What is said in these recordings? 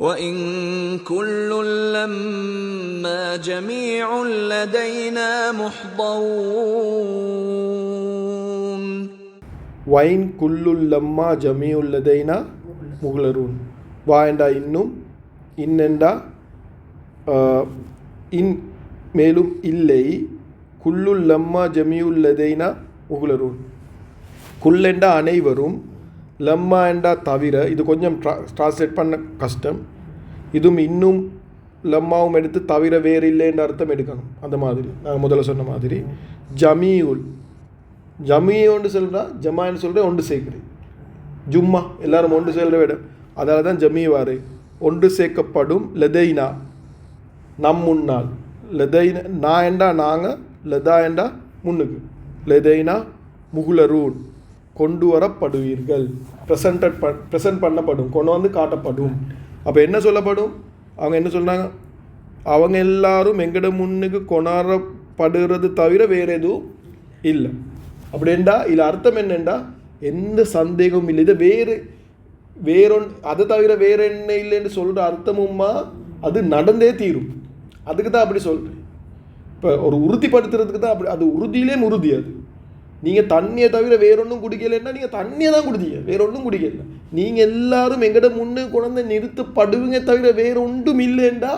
وَإِن كُلٌّ لَّمَّا جَمِيعٌ لَّدَيْنَا مُحْضَرُونَ wine குல்லுல் லம்மா ஜமியுல்லதைனா முகலரூன். வாயண்டா இன்னும், இன்னெண்டா இன் மேலும் இல்லை, குல்லுல் லம்மா ஜமியுல்லதைனா முகலரூன். குல்லெண்டா அனைவரும், லம்மா என்றா தவிர. இது கொஞ்சம் டிரான்ஸ்லேட் பண்ண கஷ்டம். இதுவும் இன்னும் லம்மாவும் எடுத்து தவிர வேறு இல்லைன்ற அர்த்தம் எடுக்கணும். அந்த மாதிரி நாங்கள் முதல்ல சொன்ன மாதிரி ஜமியுல், ஜமியோன்னு சொல்கிறா, ஜமான்னு சொல்கிறேன் ஒன்று சேர்க்குறேன். ஜும்மா எல்லாரும் ஒன்று சேர்கிற விட, அதால் தான் ஜமி வாரு. ஒன்று சேர்க்கப்படும் லதைனா நம் முன்னால். லதைனா நான் என்றா நாங்கள், லதா என்றா முன்னுக்கு. லதைனா முகுலரூன் கொண்டு வரப்படுவீர்கள். ப்ரெசன்ட் பண்ணப்படும், கொண்டு வந்து காட்டப்படும். அப்போ என்ன சொல்லப்படும்? அவங்க என்ன சொன்னாங்க? அவங்க எல்லாரும் எங்கட முன்னுக்கு கொண்டாடப்படுறது தவிர வேறு எதுவும் இல்லை. அப்படின்டா இதில் அர்த்தம் என்னென்றா, எந்த சந்தேகமும் இல்லை. இதை வேறொன்று அதை தவிர வேற என்ன இல்லைன்னு சொல்கிற அர்த்தமும்மா அது நடந்தே தீரும். அதுக்கு தான் அப்படி சொல்கிறேன். இப்போ ஒரு உறுதிப்படுத்துறதுக்கு தான் அப்படி. அது உறுதியிலே உறுதி. அது நீங்கள் தண்ணியை தவிர வேறொன்றும் குடிக்கலைன்னா நீங்கள் தண்ணியை தான் குடித்தீங்க, வேறொன்றும் குடிக்கல. நீங்கள் எல்லாரும் எங்கட முன்னு கொண்டு நிறுத்தப்படுவீங்க தவிர வேற ஒன்றும் இல்லைண்டா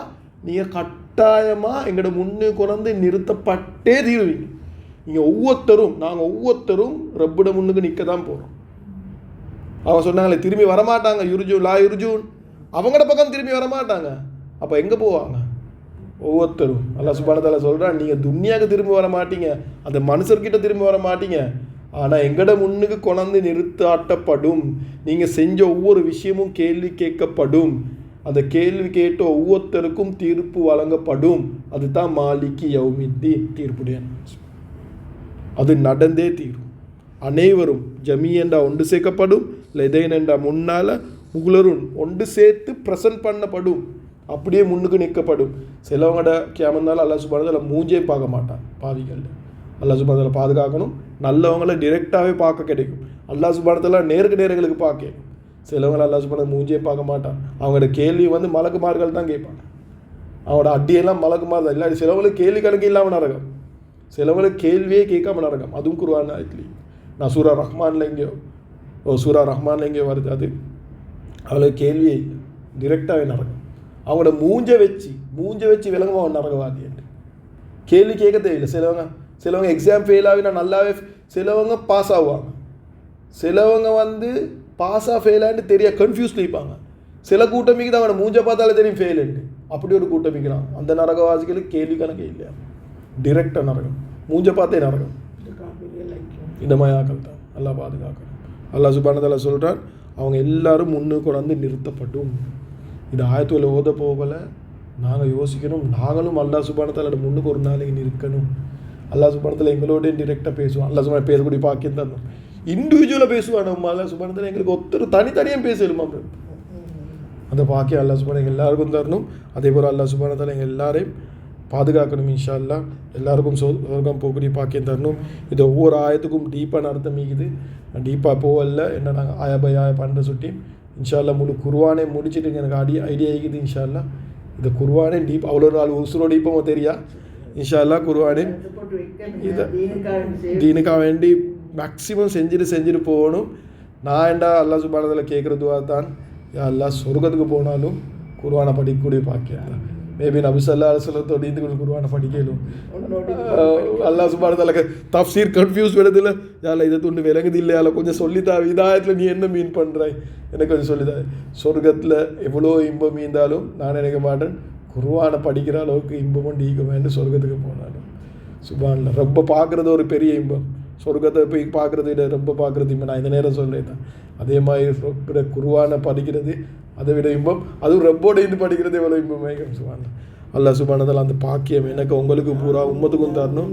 நீங்கள் கட்டாயமாக எங்கட முன்னு கொண்டு நிறுத்தப்பட்டே தீருவீங்க. நீங்கள் ஒவ்வொருத்தரும், நாங்கள் ஒவ்வொருத்தரும் ரப்பிட முன்னுக்கு நிற்க தான் போகிறோம். அவங்க சொன்னாங்களே திரும்பி வரமாட்டாங்க, யுர்ஜூன் லா யுர்ஜூன், அவங்களோட பக்கம் திரும்பி வரமாட்டாங்க. அப்போ எங்கே போவாங்க? ஒவ்வொருத்தரும். அல்லாஹ் சுப்ஹானஹு வ தஆலா சொல்கிறான், நீங்கள் துன்யாவுக்கு திரும்பி வர மாட்டீங்க, அந்த மனுஷர்கிட்ட திரும்பி வர மாட்டீங்க. ஆனால் எங்கட முன்னுக்கு கொண்டு நிறுத்தாட்டப்படும். நீங்கள் செஞ்ச ஒவ்வொரு விஷயமும் கேள்வி கேட்கப்படும். அந்த கேள்வி கேட்ட ஒவ்வொருத்தருக்கும் தீர்ப்பு வழங்கப்படும். அதுதான் மாலிகி யௌமித்தீன், தீர்ப்புடைய. அது நடந்தே தீரும். அனைவரும் ஜமியண்டா ஒன்று சேர்க்கப்படும், லெதைனண்டா முன்னால், முகுலருன் ஒன்று சேர்த்து ப்ரெசன்ட் பண்ணப்படும். அப்படியே முன்னுக்கு நிற்கப்படும். சிலவங்களோட கேமந்தாலும் அல்லாஹ் சுப்ஹானஹு வ தஆலா மூஞ்சே பார்க்க மாட்டான். பாவிகள் அல்லாஹ் சுப்ஹானஹு வ தஆலா பாதுகாக்கணும். நல்லவங்களை டிரெக்டாகவே பார்க்க கிடைக்கும். அல்லாஹ் சுப்ஹானஹு வ தஆலா நேருக்கு நேர்களுக்கு பார்க்க. சிலவங்களை அல்லாஹ் சுப்ஹானஹு மூஞ்சே பார்க்க மாட்டான். அவங்களோட கேள்வி மலக்குமார்கள் தான் கேட்பாங்க. அவங்களோட அடியெல்லாம் மலக்குமார் தான். இல்லாட்டி சிலவங்களுக்கு கேள்வி கணக்கு இல்லாமல் நரகம், சிலவங்களுக்கு கேள்வியே கேட்காம நரகம். அதுவும் குர்ஆன் ஆயத்துலேயே. நான் சூரா ரஹ்மானில் எங்கேயோ வருது. அது அவளுக்கு கேள்வியே இல்லை, டிரெக்டாகவே நரகம். அவங்களோட மூஞ்சை வச்சு விளங்குமா அவன் நரகவாதி என்று. கேள்வி கேட்க தேவையில்லை. சிலவங்க எக்ஸாம் ஃபெயில் ஆகி நான் நல்லாவே, சிலவங்க பாஸ் ஆகுவாங்க, சிலவங்க பாஸாக ஃபெயிலான்னு தெரிய கன்ஃபியூஸ்ல இருப்பாங்க. சில கூட்டமிக்கு தான் அவனோட மூஞ்சை பார்த்தாலே தெரியும் ஃபெயிலுன்னு. அப்படி ஒரு கூட்டமிக்கிறான். அந்த நரகவாசிகளுக்கு கேள்வி கணக்கே இல்லையா, டிரெக்டாக நரகம், மூஞ்சை பார்த்தே நரகம். இந்த மாதிரி ஆக்கள் தான் அல்லாஹ் பாதுகாக்கணும். அல்லாஹ் சுப்ஹானஹு வ தஆலா சொல்கிறான், அவங்க எல்லாரும் முன்னுக்கு கொண்டு நிறுத்தப்படும். இது ஆயத்துல ஓத போகல நாங்கள் யோசிக்கணும். நாங்களும் அல்லாஹ் சுப்ஹானஹு வ தஆலா முன்னுக்கு ஒரு நாளைக்கு நிற்கணும். அல்லாஹ் சுப்ஹானஹு வ தஆலா எங்களோட டிரெக்டாக பேசுவான். அல்லாஹ் சுப்ஹானஹு பேசக்கூடிய பாக்கியம் தரணும். இண்டிவிஜுவலாக பேசுவான். நம்ம அல்லாஹ் சுப்ஹானஹு வ தஆலா எங்களுக்கு ஒருத்தர் தனித்தனியாக பேசலுமா, அந்த பாக்கியம் அல்லாஹ் சுப்ஹானஹு எல்லாருக்கும் தரணும். அதே போல் அல்லாஹ் சுப்ஹானஹு வ தஆலா எங்கள் எல்லாரையும் பாதுகாக்கணும். இன்ஷா அல்லாஹ் எல்லாருக்கும் சொர்க்கம் போகக்கூடிய பாக்கியம் தரணும். இது ஒவ்வொரு ஆயத்துக்கும் டீப்பான அர்த்தம் இருக்குது. டீப்பாக போகல என்ன, நாங்கள் ஆயா பை ஆயா பண்ணுற சுட்டி இன்ஷா அல்லாஹ் முழு குர்ஆனே முடிச்சுட்டு எனக்கு ஐடியா ஆகிக்குது. இன்ஷா அல்லாஹ் இந்த குர்ஆனே டீப் அவ்வளோ நாள் உசுரோட டீப்பமோ தெரியா. இன்ஷா அல்லாஹ் குர்ஆனே இதை தீனுக்காக வேண்டி மேக்ஸிமம் செஞ்சுட்டு போகணும். நான் ஏண்டா அல்லாஹ் சுப்ஹானஹு வ தஆலா கேட்குறதுவா தான், அல்லாஹ் சொர்க்கத்துக்கு போனாலும் குர்ஆனை படிக்கக்கூடிய பாக்கியம். மேபி நபி ஸல்லல்லாஹு அலைஹி வஸல்லத்தோட இந்த குர்ஆனை படிக்கலும். அல்லாஹ் சுப்ஹானஹு வ தஆலா தஃப்சீர் கன்ஃபியூஸ் விடுதில்ல, யால இதை துண்டு விளங்குது இல்லையால கொஞ்சம் சொல்லித்தா, இதாயத்தில் நீ என்ன மீன் பண்ணுறாய் எனக்கு கொஞ்சம் சொல்லித்தா. சொர்க்கத்தில் எவ்வளோ இன்பம் இருந்தாலும் நான் நினைக்க மாட்டேன் குர்ஆனை படிக்கிற அளவுக்கு இன்பமும் நீக்குமேன்னு சொர்க்கத்துக்கு போனாலும். சுப்ஹானல்லாஹ், ரொம்ப பார்க்குறது ஒரு பெரிய இன்பம். சொர்க்கத்தை போய் பார்க்குறது விட ரொம்ப பார்க்குறது இன்பம். நான் இந்த நேரம் சொல்கிறேன் தான். அதே மாதிரி குர்ஆனை படிக்கிறது அதை விட இன்பம். அதுவும் ரப்போட இருந்து படிக்கிறது எவ்வளோ இன்பமாக சுப்ஹானல்லாஹ். அல்லாஹ் சுப்ஹானஹு வ தஆலா அந்த பாக்கியம் எனக்கு உங்களுக்கு பூரா உம்மத்துக்கும் தரணும்.